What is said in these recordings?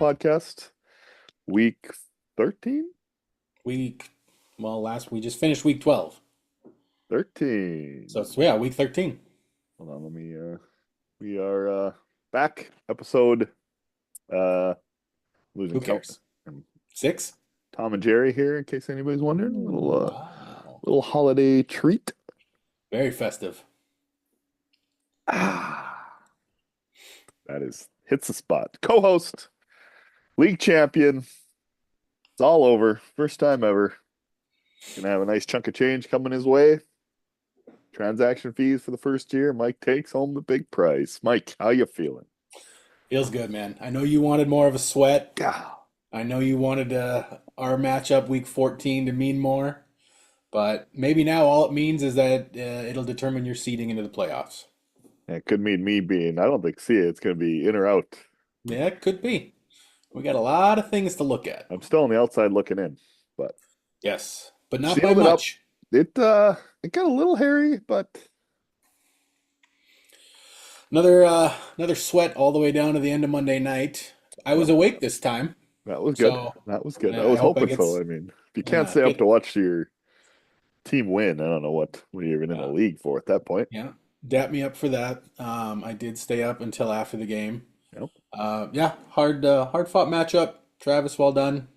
podcast, week 13? We we just finished week 12. 13. So it's, yeah, week 13. Hold on, we are back. Episode, uh, losing Who count. cares? 6? Tom and Jerry here, in case anybody's wondering. A Ooh, wow. little holiday treat. Very festive. Ah, that hits the spot. Co-host, league champion. It's all over. First time ever. Gonna have a nice chunk of change coming his way. Transaction fees for the first year. Mike takes home the big prize. Mike, how you feeling? Feels good, man. I know you wanted more of a sweat. Ah, I know you wanted our matchup week 14 to mean more. But maybe now all it means is that it'll determine your seeding into the playoffs. it could mean me being, I don't think, see it. It's going to be in or out. Yeah, it could be. We got a lot of things to look at. I'm still on the outside looking in, but Yes, but not by sealed it up. much. It got a little hairy, but Another sweat all the way down to the end of Monday night. I was awake this time, that was good. so That was good. I I was hope I hoping get so. I mean, if you can't stay up get to watch your team win, I don't know what you're even in the uh, league for at that point. yeah, dap me up for that. I did stay up until after the game. Yep. Yeah, hard fought matchup. Travis, well done.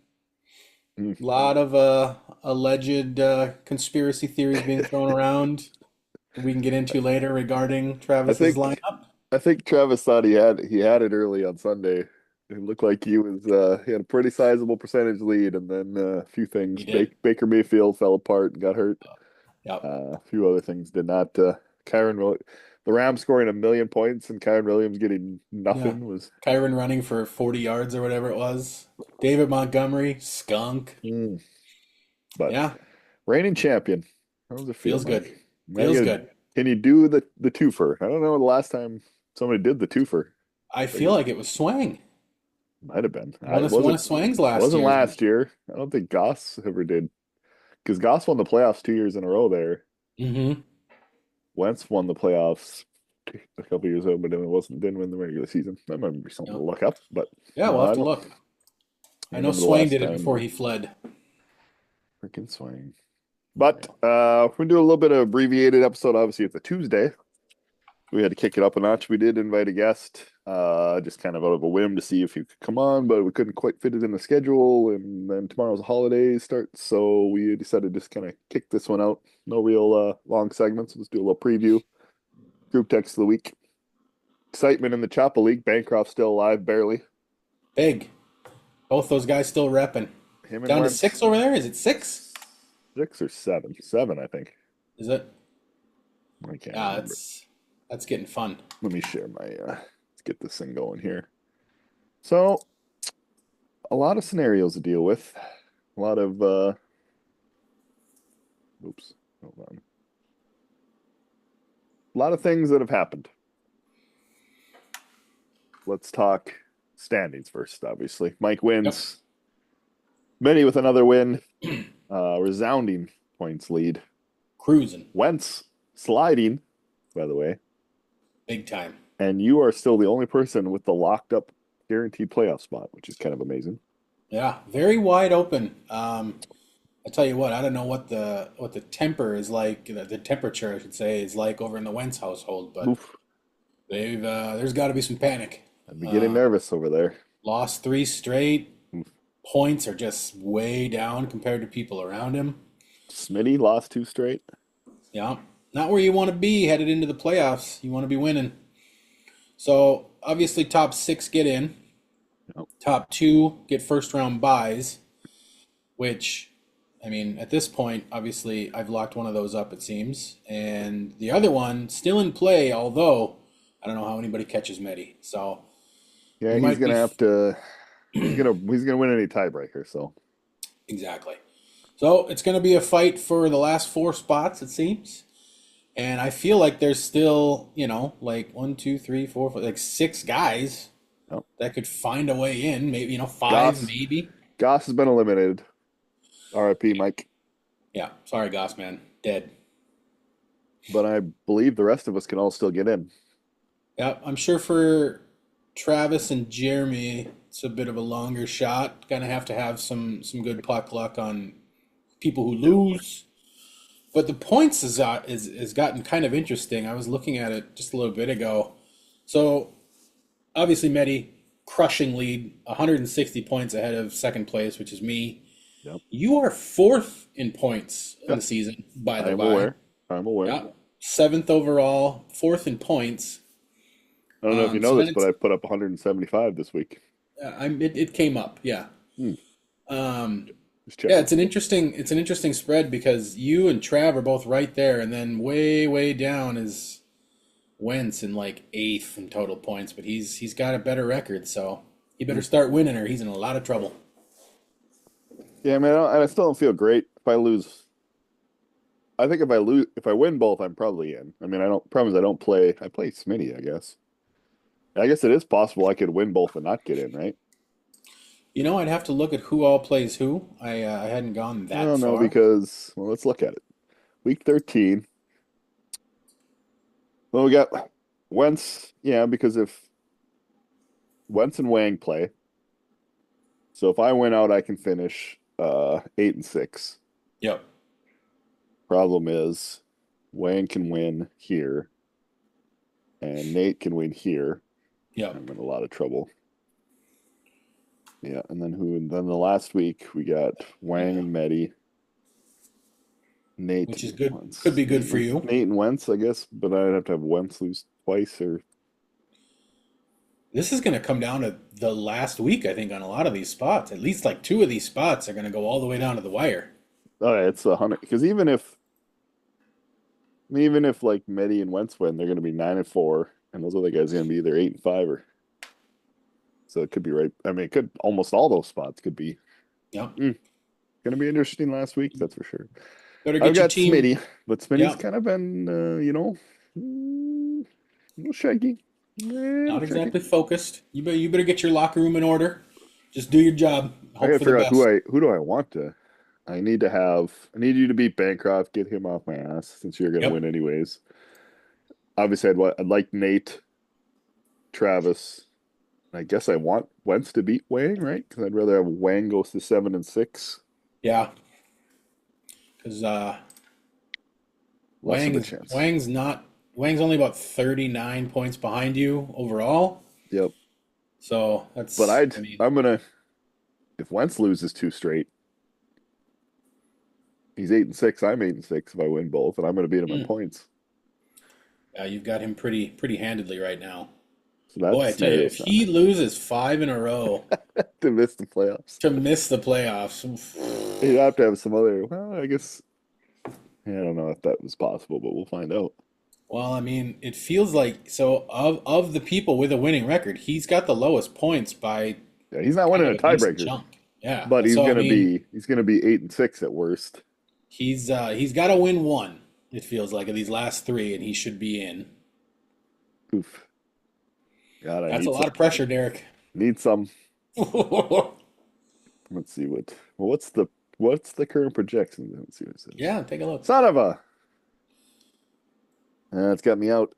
A Mm. lot of alleged conspiracy theories being thrown around. We can get into later regarding I Travis's think lineup. I think Travis thought he had it early on Sunday. It looked like he had a pretty sizable percentage lead, and then a few things. He did. Baker Mayfield fell apart and got hurt. Yep. A few other things did not. The Rams scoring 1,000,000 points and Kyron Williams getting Yeah. nothing was. Kyron running for 40 yards or whatever it was. David Montgomery, skunk. Mm. But Yeah, reigning champion. How does it feel, feels good. Mike? Feels good. Can you do the twofer? I don't know the last time somebody did the twofer. I Like, feel like it was Swang. might have been. One of one of Swang's last Wasn't years. last year. I don't think Goss ever did. Because Goss won the playoffs 2 years in a row there. Mm-hmm. Wentz won the playoffs a couple years ago, but then didn't win the regular season. That might be something to Yep. look up, but Yeah, we'll no, have I to don't look. I know remember the Swain last did it time. before he fled. Freaking swing. But we're gonna do a little bit of abbreviated episode. Obviously, it's a Tuesday. We had to kick it up a notch. We did invite a guest, just kind of out of a whim to see if he could come on, but we couldn't quite fit it in the schedule. And then tomorrow's a holiday starts, so we decided to just kind of kick this one out. No real long segments. Let's do a little preview. Group text of the week. Excitement in the Choppa League. Bancroft's still alive, barely. Big. Both those guys still repping. Him and Down to Wentz, 6 over there? Is it 6? 6 or 7. 7, I think. Is it? I can't Yeah, remember. that's getting fun. Let me share my. Let's get this thing going here. So, a lot of scenarios to deal with. A lot of. Oops. Hold on. A lot of things that have happened. Let's talk standings first, obviously. Mike Yep. wins. Many with another win. Resounding points lead. Cruising. Wentz sliding, by the way. Big time. And you are still the only person with the locked up guaranteed playoff spot, which is kind of amazing. Yeah, very wide open. I tell you what, I don't know what the temper is like, the temperature, I should say, is like over in the Wentz household, but Oof. there's got to be some panic. I'd be getting nervous over there. Lost 3 straight. Oof. Points are just way down compared to people around him. Smitty lost 2 straight. Yeah, not where you want to be headed into the playoffs. You want to be winning. So obviously, top 6 get in. Yep. Top 2 get first round buys, which, I mean, at this point, obviously, I've locked one of those up, it seems, and the other one still in play. Although I don't know how anybody catches Medi. So Yeah, you he's might gonna be have to. He's gonna win any tiebreaker. So exactly. So it's going to be a fight for the last 4 spots, it seems. And I feel like there's still, like 1, 2, 3, 4, 5, like 6 guys Yep. that could find a way in. Maybe, 5, Goss maybe. Goss has been eliminated. R.I.P. Mike. Yeah, sorry, Goss, man. Dead. But I believe the rest of us can all still get in. Yeah, I'm sure for Travis and Jeremy, It's a bit of a longer shot. Gonna have to have some good puck luck on people who lose. But the points is gotten kind of interesting. I was looking at it just a little bit ago. So obviously Medi crushing lead, 160 points ahead of second place, which is me. Yep. You are fourth in points in Yep. the season, by the I'm by. aware. I'm aware. Yeah. Seventh overall, fourth in points. I don't know if you So know then this, but I put up 175 this week. it came up, yeah. Hmm. Um, Just yeah, checking. it's an interesting spread because you and Trav are both right there, and then way down is Wentz in like eighth in total points, but he's got a better record, so he better start winning or he's in a lot of trouble. Yeah, man, I still don't feel great if I lose. I think if I win both, I'm probably in. I mean, I don't promise I don't play. I play Smitty, I guess. I guess it is possible I could win both and not get in, right? You know, I'd have to look at who all plays who. I hadn't gone I that don't know far. because, well, let's look at it. Week 13. Well, we got Wentz. Yeah, because if Wentz and Wang play, so if I win out, I can finish 8-6. Yep. Problem is, Wang can win here, and Nate can win here. Yep. I'm in a lot of trouble. Yeah, and then the last week we got Wang Yeah. and Medi, Nate Which is and good. Could Wentz. be good for you. Nate and Wentz, I guess, but I'd have to have Wentz lose twice or This is going to come down to the last week, I think, on a lot of these spots. At least like two of these spots are going to go all the way down to the wire. oh, yeah, it's 100. Because even if like Medi and Wentz win, they're going to be 9-4, and those other guys are going to be either 8-5 or. So it could be right. I mean, it could almost all those spots could be. Yep. Going to be interesting last week, that's for sure. Better I've get your got team. Smitty, but Smitty's Yep. kind of been, a little shaky. Not exactly focused. You better get your locker room in order. Just do your job. I Hope gotta for the figure out best. who do I want to. I need you to beat Bancroft, get him off my ass since you're gonna Yep. win anyways. Obviously, I'd like Nate, Travis. I guess I want Wentz to beat Wang, right? Because I'd rather have Wang goes to 7-6. Yeah. Because Less of a chance. Wang's only about 39 points behind you overall. Yep. So But I mean, I'm gonna if Wentz loses two straight, he's 8-6. I'm 8-6 if I win both, and I'm gonna beat him in mm, points. you've got him pretty handedly right now. So that Boy, I tell you, scenario's if he loses five in a row to miss the playoffs. to miss the playoffs, He'd have to have some other. Well, I guess I don't know if that was possible, but we'll find out. well, I mean, it feels like so of the people with a winning record, he's got the lowest points by Yeah, he's not kind winning of a a decent tiebreaker, chunk. Yeah. but So I mean, he's gonna be 8-6 at worst. he's got to win one. It feels like of these last three, and he should be in. Oof. God, I That's a need lot some. of pressure, Derek. Need some. Yeah, Let's see what's the current projection? Let's see what it says. take a look. Son of a. It's got me out.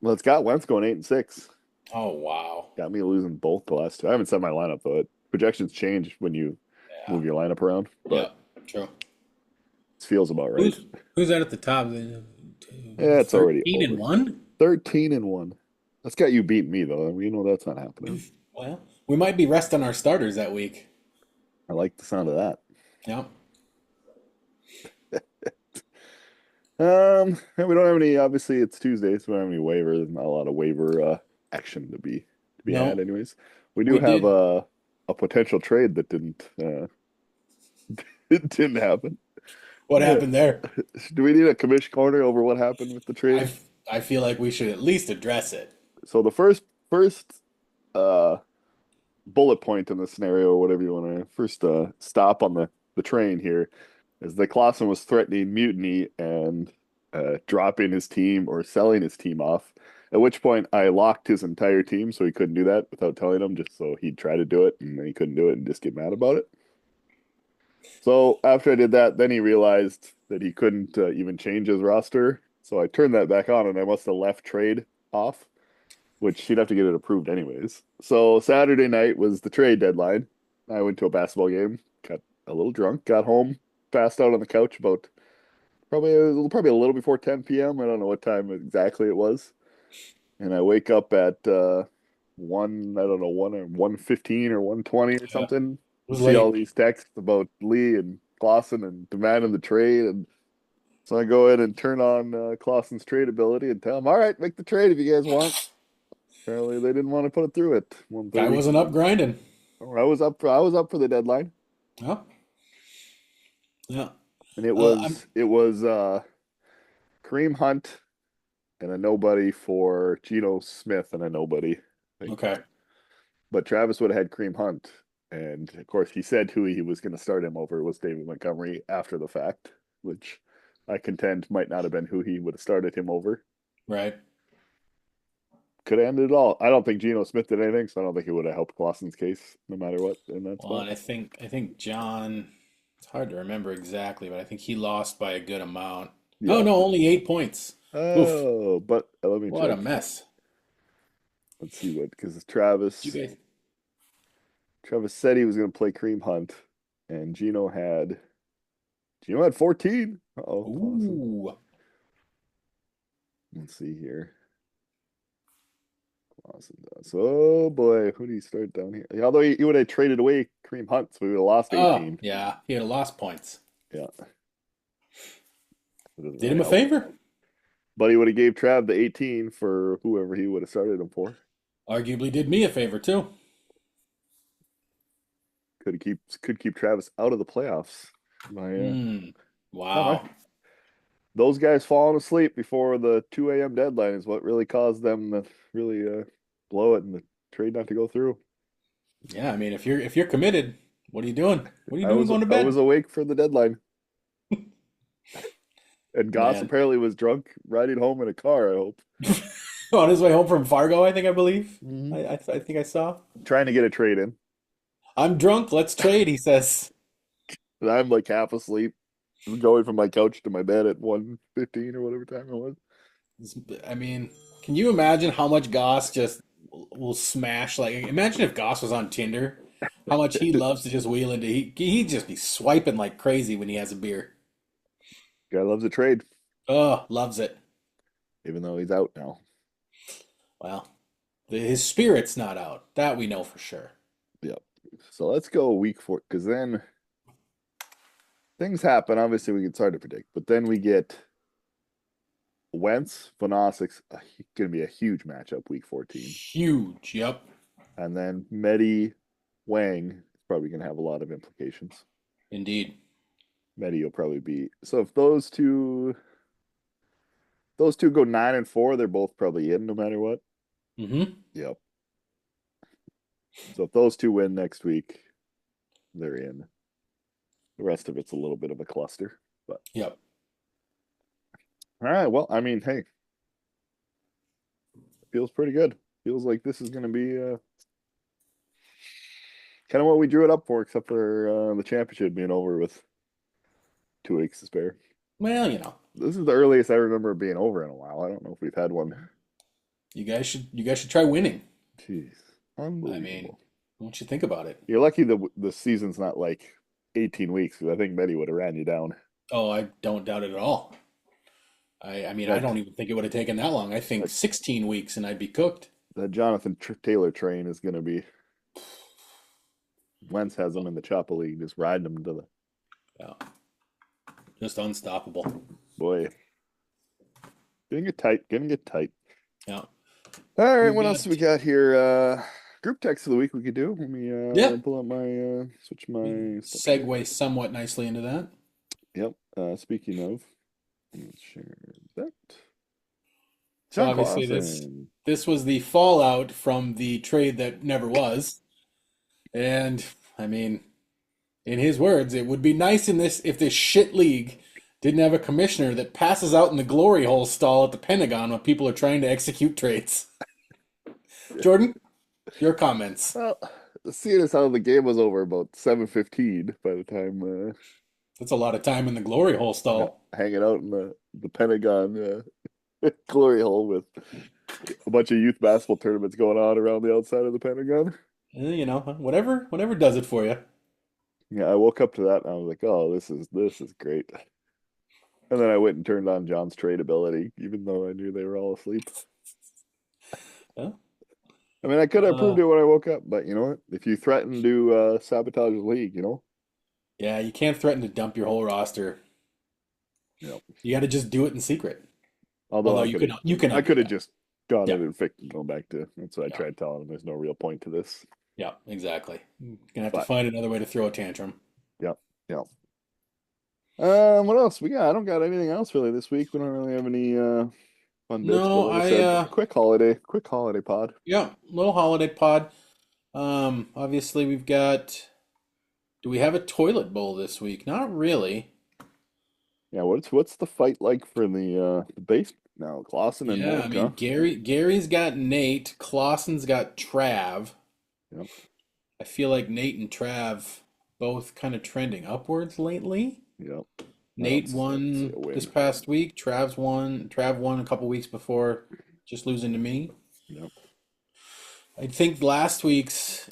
Well, it's got Wentz going 8-6. Oh wow. Got me losing both the last two. I haven't set my lineup though. Projections change when you Yeah. move your lineup around, Yeah. but True. it feels about right. Who's that at the top? Yeah, it's already 13 and over. 1? 13-1. That's got you beating me though. We know that's not happening. Well, we might be resting our starters that week. I like the sound of that. Yeah. And we don't have any. Obviously, it's Tuesday, so we don't have any waiver. There's not a lot of waiver action to be had. No, Anyways, we do we have did. a potential trade that didn't it didn't happen. What Yeah. happened there? Do we need a commission corner over what happened with the trade? I feel like we should at least address it. So the first uh bullet point in the scenario, or whatever you want to first stop on the train here, is that Clausen was threatening mutiny and dropping his team or selling his team off. At which point I locked his entire team so he couldn't do that without telling him, just so he'd try to do it and then he couldn't do it and just get mad about it. So after I did that, then he realized that he couldn't even change his roster. So I turned that back on and I must have left trade off. which she'd have to get it approved anyways. So Saturday night was the trade deadline. I went to a basketball game, got a little drunk, got home, passed out on the couch about probably a little before 10 p.m. I don't know what time exactly it was. And I wake up at I don't know, 1:15 or 1:20 or Yeah, it something. was See all late. these texts about Lee and Clausen and demanding the trade. And so I go in and turn on Clausen's trade ability and tell him, all right, make the trade if you guys want. Apparently they didn't want to put it through at Guy 1:30. wasn't up grinding. I was up for the deadline. Oh, yeah. And I'm it was Kareem Hunt and a nobody for Geno Smith and a nobody, I think. okay. But Travis would have had Kareem Hunt. And of course, he said who he was going to start him over was David Montgomery after the fact, which I contend might not have been who he would have started him over. Right. Could have ended it all. I don't think Geno Smith did anything, so I don't think it would have helped Clausen's case no matter what in that Well, spot. and I think John. It's hard to remember exactly, but I think he lost by a good amount. Oh Yeah. no, only 8 points. Oof, Oh, but let me what a check. mess. Let's see what because You guys. Travis said he was going to play Kareem Hunt, and Gino had 14. Uh-oh, Clausen. Ooh. Let's see here. Clausen does. Oh boy, who do you start down here? Although he would have traded away Kareem Hunt, so we would have lost Oh 18. yeah, he had lost points. Yeah, it doesn't Did really him a help. favor. But he would have gave Trav the 18 for whoever he would have started him for. Arguably did me a favor too. Could keep Travis out of the playoffs. My Hmm. no, my Wow. those guys falling asleep before the 2 a.m. deadline is what really caused them to really blow it and the trade not to go through. Yeah, I mean, if you're committed, what are you doing? What are you doing going to I was bed? awake for the deadline, and Goss Man. apparently was drunk riding home in a car. I hope On his way home from Fargo, I believe. hmm I think I saw. trying to get a trade in. I'm drunk. Let's trade, he says. And I'm like half asleep, going from my couch to my bed at 1:15 or whatever time it was. I mean, can you imagine how much Goss just will smash? Like, imagine if Goss was on Tinder, how much he loves to just wheel into. He'd just be swiping like crazy when he has a beer. Guy loves a trade, Oh, loves it. even though he's out now. Well, his spirit's not out. That we know for sure. Yep. So let's go week 4 because then things happen. Obviously, it's hard to predict, but then we get Wentz, Vonosics, going to be a huge matchup week 14. Huge. Yep. And then Medi Wang is probably going to have a lot of implications. Indeed. Medi will probably be so if those two go 9-4, they're both probably in no matter what. Mm-hmm. Yep. So if those two win next week, they're in. The rest of it's a little bit of a cluster. But Yep. all right, well, I mean, hey, feels pretty good. Feels like this is going to be kind of what we drew it up for, except for the championship being over with 2 weeks to spare. Well, you know, This is the earliest I remember it being over in a while. I don't know if we've had one. you guys should try winning. Jeez, I mean, unbelievable. once you think about it. You're lucky the season's not like 18 weeks because I think Medi would have ran you down. Oh, I don't doubt it at all. I mean, I That don't even think it would have taken that long. I think that, 16 weeks and I'd be cooked. that Jonathan Taylor train is going to be. Wentz has them in the Chopper League, just riding them to the Yeah, just unstoppable. boy. Getting it tight, getting it tight. Yeah. All right, We've what else got do we got here? Group text of the week we could do. Let me yeah. pull up my switch my stuff here. Segue somewhat nicely into that. Yep. Speaking of, let's share that. So John obviously Clausen. this was the fallout from the trade that never was. And I mean, in his words, it would be nice in this if this shit league didn't have a commissioner that passes out in the glory hole stall at the Pentagon when people are trying to execute trades. Jordan, your comments. Well, seeing as how the game was over about 7:15 by the time That's a lot of time in the glory hole stall. hanging out in the Pentagon glory hole with a bunch of youth basketball tournaments going on around the outside of the Pentagon. Whatever does it for you. Yeah, I woke up to that and I was like, "Oh, this is great." And then I went and turned on John's trade ability, even though I knew they were all asleep. Yeah. I mean, I could have Uh, proved it when I woke up, but you know what? If you threaten to sabotage the league, yeah, you can't threaten to dump your whole roster. you know. You got to just do it in secret. Although Although you can I undo could have that. just gone Yeah, in and fixed and gone back to. That's what I yeah, tried telling him. There's no real point to this, yeah, exactly. You're gonna have to but find another way to throw a tantrum. yeah, yeah. What else we got? I don't got anything else really this week. We don't really have any fun bits, but No, like I I said, quick holiday pod. yeah, little holiday pod. Obviously we've got. Do we have a toilet bowl this week? Not really. Yeah, what's the fight like for the base now? Clausen and Yeah, I Mork, huh? mean Gary's got Nate, Clausen's got Trav. Yep, I feel like Nate and Trav both kind of trending upwards lately. yep. Nate I don't see won a this win. past week. Trav won a couple weeks before, just losing to me. Yep. I think last week's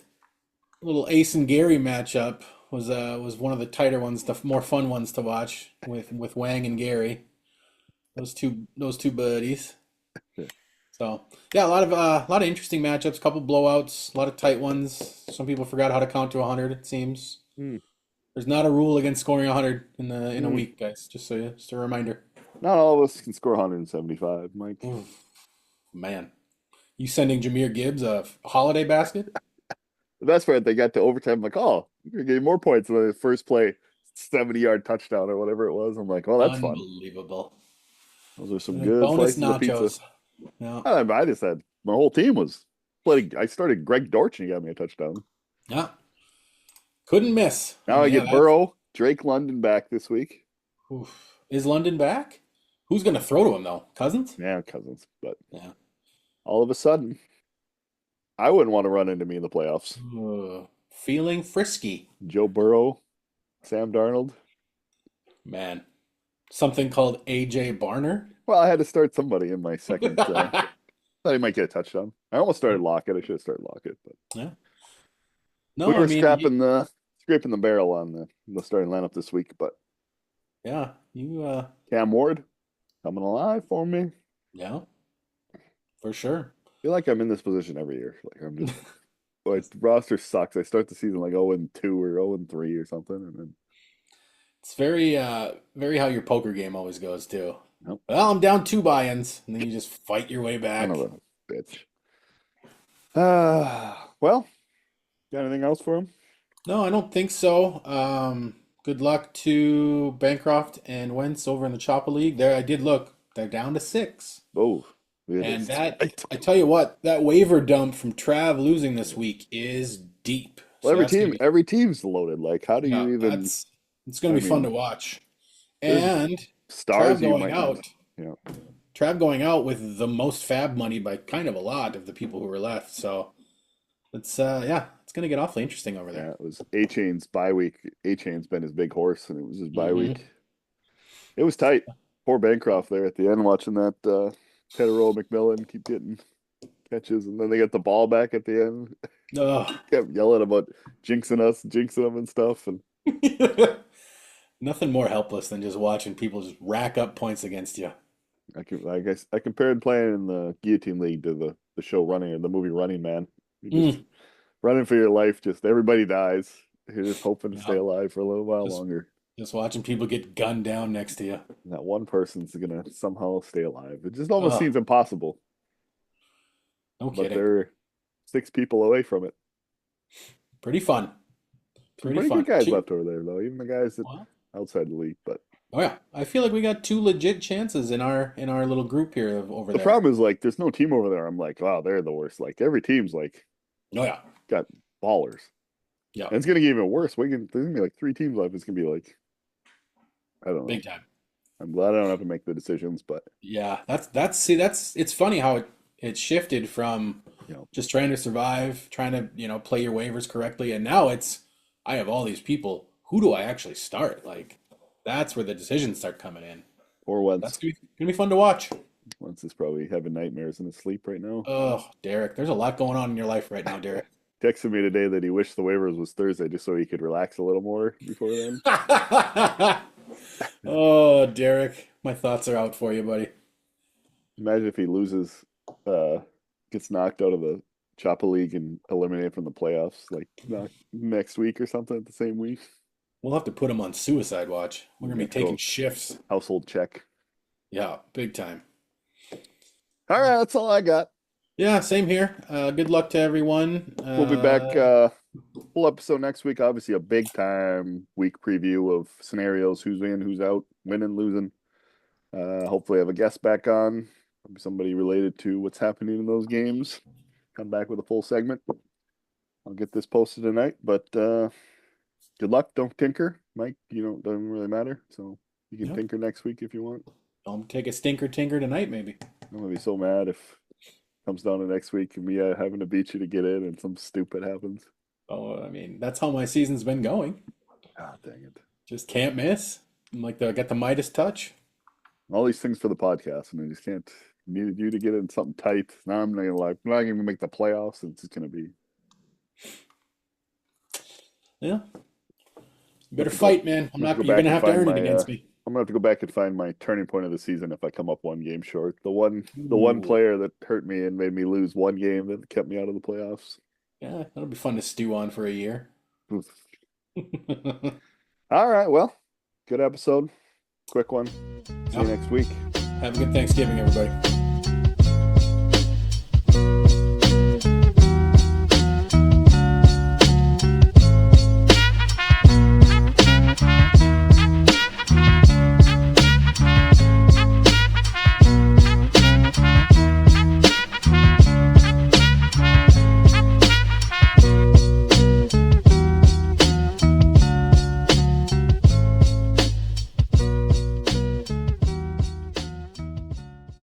little Ace and Gary matchup was one of the tighter ones, the more fun ones to watch with Wang and Gary. Those two buddies. So yeah, a lot of interesting matchups, a couple blowouts, a lot of tight ones. Some people forgot how to count to 100. It seems Hmm. there's not a rule against scoring 100 in a Hmm. week, guys. Just a reminder. Not all of us can score 175, Mike. Oof, man, you sending Jameer Gibbs a holiday basket? The best part, they got to overtime. I'm like, oh, you're gonna get more points than the first play, 70-yard touchdown or whatever it was. I'm like, oh, that's fun. Unbelievable. Those are some good Bonus slices of pizza. nachos. Yeah, I just had my whole team was playing. I started Greg Dortch and he got me a touchdown. yeah, couldn't miss. I Now I mean, yeah, get that's. Burrow, Drake London back this week. Oof. Is London back? Who's gonna throw to him though? Cousins? Yeah, Cousins. But Yeah. all of a sudden, I wouldn't want to run into me in the playoffs. Feeling frisky, Joe Burrow, Sam Darnold. man. Something called AJ Barner. Well, I had to start somebody in my second. Thought he might get a touchdown. I almost started Lockett. I should have started Lockett, but Yeah. we No, I were mean, scraping the barrel on the starting lineup this week. But yeah, you, Cam Ward coming alive for me. I yeah, for sure. feel like I'm in this position every year. Like I'm just, boy, the roster sucks. I start the season like 0-2 or 0-3 or something, and then It's very how your poker game always goes too. nope, Well, I'm down two buy-ins, and then you just fight your way son of back. a bitch. Well, got anything else for him? No, I don't think so. Good luck to Bancroft and Wentz over in the Chopper League. There, I did look. They're down to six. Oh, it And is that, tight. I tell you what, that waiver dump from Trav losing this week is deep. Well, So that's gonna be, every team's loaded. Like, how do yeah, you even? that's it's gonna I be fun to mean, watch. there's And stars Trav you going might not. out, Yeah, Trav going out with the most fab money by kind of a lot of the people who were left. So it's gonna get awfully interesting over yeah. there. It was A Chain's bye week. A Chain's been his big horse, and it was his bye Hmm. week. It was tight. Poor Bancroft there at the end, watching that Tedero McMillan keep getting catches, and then they get the ball back at the end. Ugh. Kept yelling about jinxing us, jinxing them, and stuff. And Nothing more helpless than just watching people just rack up points against you. I guess I compared playing in the Guillotine League to the show Running or the movie Running Man. You just Mm. running for your life. Just everybody dies. You're just hoping to stay Yeah. alive for a little while Just longer. just watching people get gunned down next to you. And that one person's gonna somehow stay alive. It just almost Ugh, seems impossible, no but kidding. they're 6 people away from it. Pretty fun. Some Pretty pretty good fun. guys Two. left over there, though. Even the guys that Well, outside the league. But oh yeah, I feel like we got two legit chances in our little group here over the there. problem is like there's no team over there. I'm like, wow, they're the worst. Like every team's like Oh yeah, got ballers. yeah, And it's gonna get even worse. There's gonna be like 3 teams left. It's gonna be like I don't know. big time. I'm glad I don't have to make the decisions, but Yeah, that's it's funny how it shifted from you know, just trying to survive, trying to play your waivers correctly, and now it's I have all these people. Who do I actually start? Like that's where the decisions start coming in. or That's once. gonna be fun to watch. Once is probably having nightmares in his sleep right now. Oh, Derek, there's a lot going on in your life right now, Derek. Texted me today that he wished the waivers was Thursday just so he could relax a little more before then. Oh, Derek, my thoughts are out for you, buddy. Imagine if he loses, uh, gets knocked out of the Choppa League and eliminated from the playoffs like next week or something the same week. We'll have to put him on suicide watch. We're gonna be taking shifts. Household check. Yeah, big time. All right, that's all I got. Yeah, same here. Good luck to everyone. We'll be back full episode next week. Obviously, a big time week preview of scenarios: who's in, who's out, winning, losing. Hopefully, I have a guest back on, somebody related to what's happening in those games. Come back with a full segment. I'll get this posted tonight. But good luck. Don't tinker, Mike. Doesn't really matter. So you can tinker next week if you want. I'll take a stinker tinker tonight, maybe. I'm gonna be so mad if it comes down to next week and me having to beat you to get in and some stupid happens. Oh, I mean, that's how my season's been going. Ah, dang it. Just can't miss. I'm like get the Midas touch. All these things for the podcast, and I just can't. Needed you to get in something tight. Now I'm not gonna make the playoffs. It's just gonna be. Yeah. You better fight, man. You're gonna have to earn it against me. I'm gonna have to go back and find my turning point of the season if I come up one game short. The one player that hurt me and made me lose one game that kept me out of the playoffs. Yeah, that'll be fun to stew on for a year. All right, well, good episode. Quick one. See you next week. Have a good Thanksgiving, everybody.